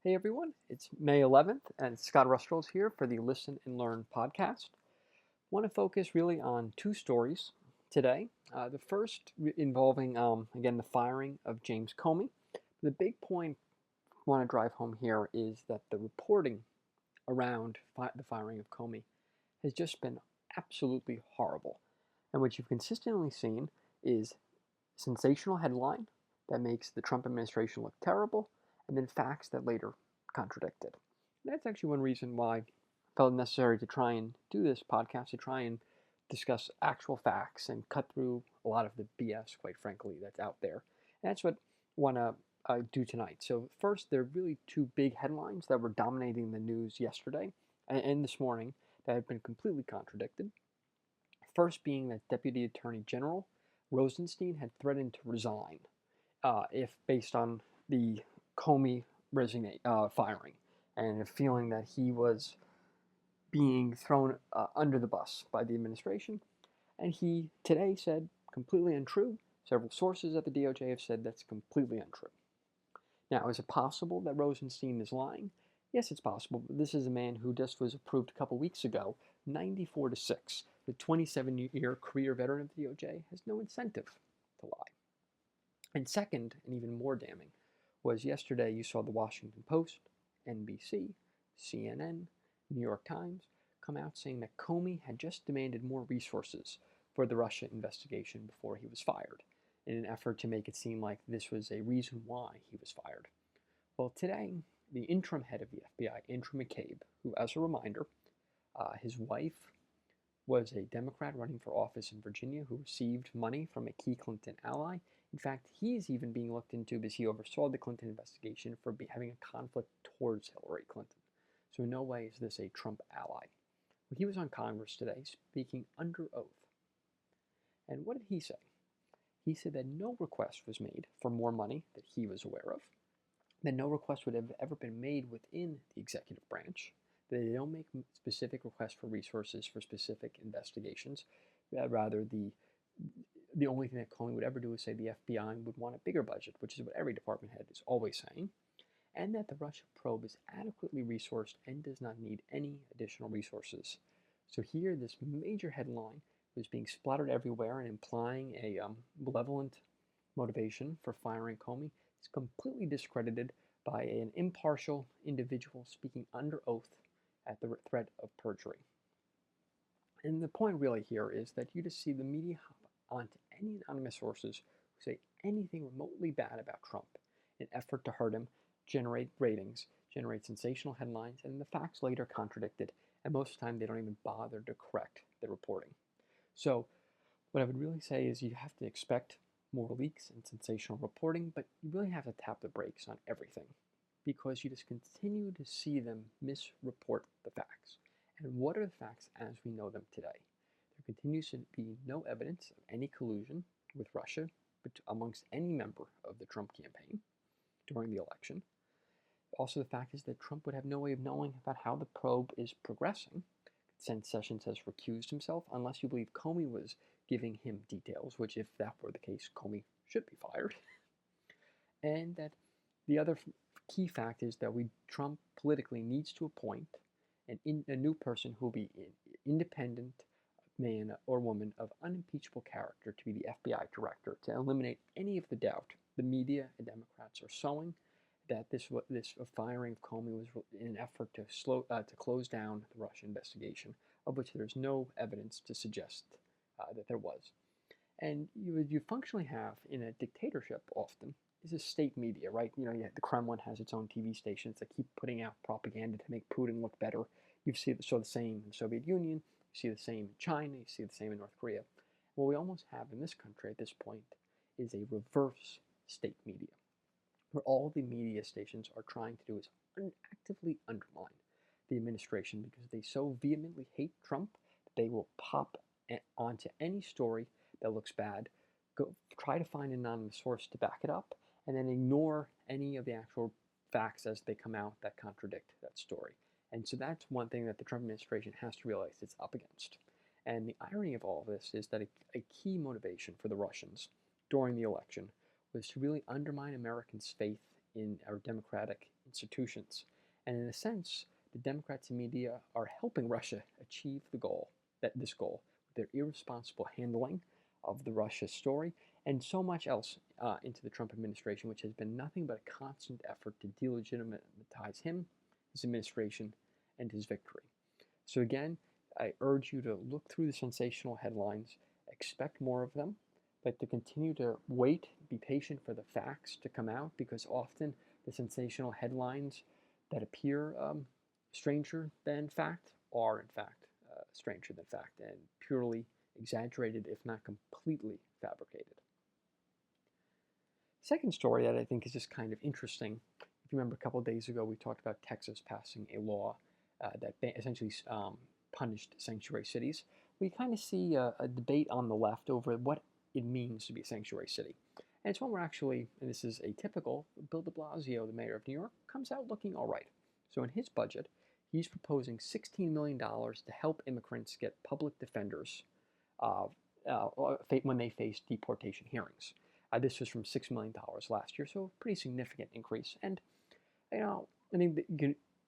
Hey everyone, it's May 11th and Scott Rustrell's here for the Listen and Learn podcast. Want to focus really on two stories today. The first involving, again, the firing of James Comey. The big point I want to drive home here is that the reporting around the firing of Comey has just been absolutely horrible. And what you've consistently seen is sensational headline that makes the Trump administration look terrible, and then facts that later contradict it. And that's actually one reason why I felt necessary to try and do this podcast, to try and discuss actual facts and cut through a lot of the BS, quite frankly, that's out there. And that's what I want to do tonight. So first, there are really two big headlines that were dominating the news yesterday and this morning that have been completely contradicted. First being that Deputy Attorney General Rosenstein had threatened to resign if based on the Comey firing, and a feeling that he was being thrown under the bus by the administration. And he today said completely untrue. Several sources at the DOJ have said that's completely untrue. Now, is it possible that Rosenstein is lying? Yes, it's possible, but this is a man who just was approved a couple weeks ago, 94-6. The 27-year career veteran of the DOJ has no incentive to lie. And second, and even more damning, was yesterday you saw the Washington Post, NBC, CNN, New York Times come out saying that Comey had just demanded more resources for the Russia investigation before he was fired, in an effort to make it seem like this was a reason why he was fired. Well, today, the interim head of the FBI, Andrew McCabe, who, as a reminder, his wife was a Democrat running for office in Virginia who received money from a key Clinton ally. In fact, he's even being looked into because he oversaw the Clinton investigation for having a conflict towards Hillary Clinton. So in no way is this a Trump ally. Well, he was on Congress today speaking under oath. And what did he say? He said that no request was made for more money that he was aware of, that no request would have ever been made within the executive branch, that they don't make specific requests for resources for specific investigations. Rather, the only thing that Comey would ever do is say the FBI would want a bigger budget, which is what every department head is always saying, and that the Russia probe is adequately resourced and does not need any additional resources. So here, this major headline was being splattered everywhere and implying a malevolent motivation for firing Comey. It's completely discredited by an impartial individual speaking under oath at the threat of perjury. And the point really here is that you just see the media hop onto any anonymous sources who say anything remotely bad about Trump in an effort to hurt him, generate ratings, generate sensational headlines, and the facts later contradicted, and most of the time they don't even bother to correct the reporting. So what I would really say is you have to expect more leaks and sensational reporting, but you really have to tap the brakes on everything because you just continue to see them misreport the facts. And what are the facts as we know them today? There continues to be no evidence of any collusion with Russia amongst any member of the Trump campaign during the election. Also, the fact is that Trump would have no way of knowing about how the probe is progressing, since Sessions has recused himself, unless you believe Comey was giving him details, which, if that were the case, Comey should be fired. And that the other key fact is that Trump politically needs to appoint a new person who will be an independent man or woman of unimpeachable character to be the FBI director, to eliminate any of the doubt the media and Democrats are sowing that this firing of Comey was in an effort to close down the Russia investigation, of which there's no evidence to suggest that there was. And you functionally have in a dictatorship often is a state media, right? The Kremlin has its own TV stations that keep putting out propaganda to make Putin look better. Saw the same in the Soviet Union, you see the same in China, you see the same in North Korea. What we almost have in this country at this point is a reverse state media, where all the media stations are trying to do is actively undermine the administration because they so vehemently hate Trump that they will pop onto any story that looks bad, try to find an anonymous source to back it up, and then ignore any of the actual facts as they come out that contradict that story. And so that's one thing that the Trump administration has to realize it's up against. And the irony of all of this is that a key motivation for the Russians during the election was to really undermine Americans' faith in our democratic institutions. And in a sense, the Democrats and media are helping Russia achieve this goal, with their irresponsible handling of the Russia story and so much else into the Trump administration, which has been nothing but a constant effort to delegitimize him, his administration, and his victory. So again, I urge you to look through the sensational headlines, expect more of them, but to continue to wait, be patient for the facts to come out, because often the sensational headlines that appear stranger than fact are in fact stranger than fact and purely exaggerated, if not completely fabricated. Second story that I think is just kind of interesting. If you remember a couple of days ago, we talked about Texas passing a law that essentially punished sanctuary cities. We kind of see a debate on the left over what it means to be a sanctuary city. And it's one where actually, and this is atypical, Bill de Blasio, the mayor of New York, comes out looking all right. So in his budget, he's proposing $16 million to help immigrants get public defenders when they face deportation hearings. This was from $6 million last year, so a pretty significant increase. And I think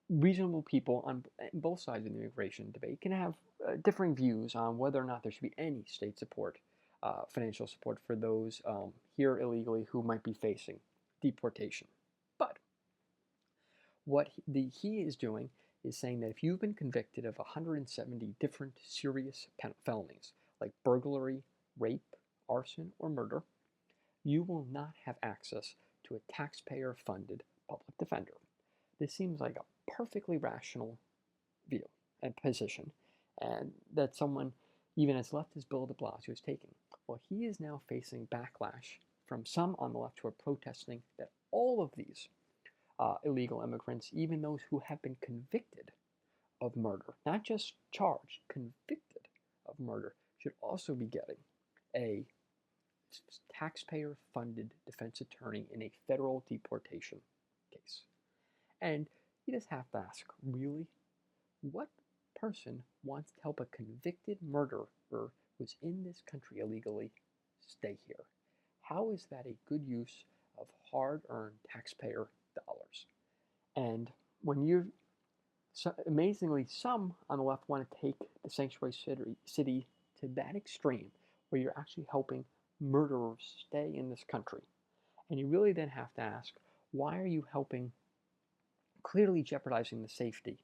reasonable people on both sides of the immigration debate can have differing views on whether or not there should be any state support, financial support for those here illegally who might be facing deportation. But what he is doing is saying that if you've been convicted of 170 different serious felonies, like burglary, rape, arson, or murder, you will not have access to a taxpayer-funded public defender. This seems like a perfectly rational view and position, and that someone even as left as Bill de Blasio is taking. Well, he is now facing backlash from some on the left who are protesting that all of these illegal immigrants, even those who have been convicted of murder, not just charged, convicted of murder, should also be getting a taxpayer-funded defense attorney in a federal deportation case. And you just have to ask, really? What person wants to help a convicted murderer who's in this country illegally stay here? How is that a good use of hard-earned taxpayer dollars? And when amazingly, some on the left want to take the sanctuary city to that extreme, where you're actually helping murderers stay in this country. And you really then have to ask, why are you helping, clearly jeopardizing the safety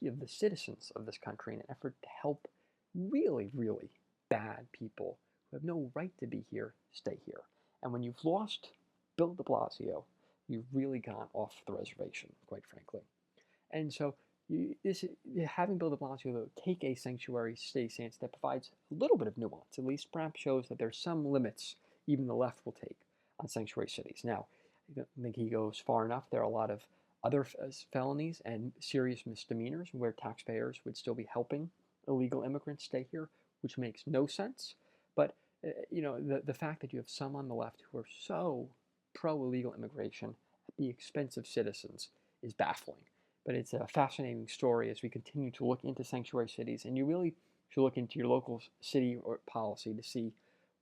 of the citizens of this country in an effort to help really, really bad people who have no right to be here stay here? And when you've lost Bill de Blasio, you've really gone off the reservation, quite frankly. And so having Bill de Blasio, though, take a sanctuary state stance that provides a little bit of nuance, at least perhaps shows that there's some limits even the left will take on sanctuary cities. Now, I don't think he goes far enough. There are a lot of other felonies and serious misdemeanors where taxpayers would still be helping illegal immigrants stay here, which makes no sense. But the fact that you have some on the left who are so pro-illegal immigration at the expense of citizens is baffling. But it's a fascinating story as we continue to look into sanctuary cities, and you really should look into your local city or policy to see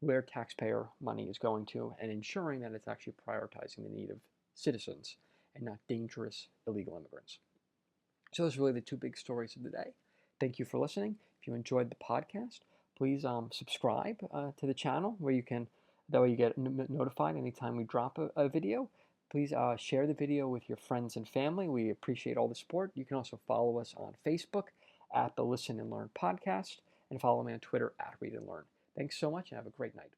where taxpayer money is going to and ensuring that it's actually prioritizing the need of citizens and not dangerous illegal immigrants. So those are really the two big stories of the day. Thank you for listening. If you enjoyed the podcast, please subscribe to the channel that way you get notified anytime we drop a video. Please share the video with your friends and family. We appreciate all the support. You can also follow us on Facebook at the Listen and Learn Podcast and follow me on Twitter at Read and Learn. Thanks so much and have a great night.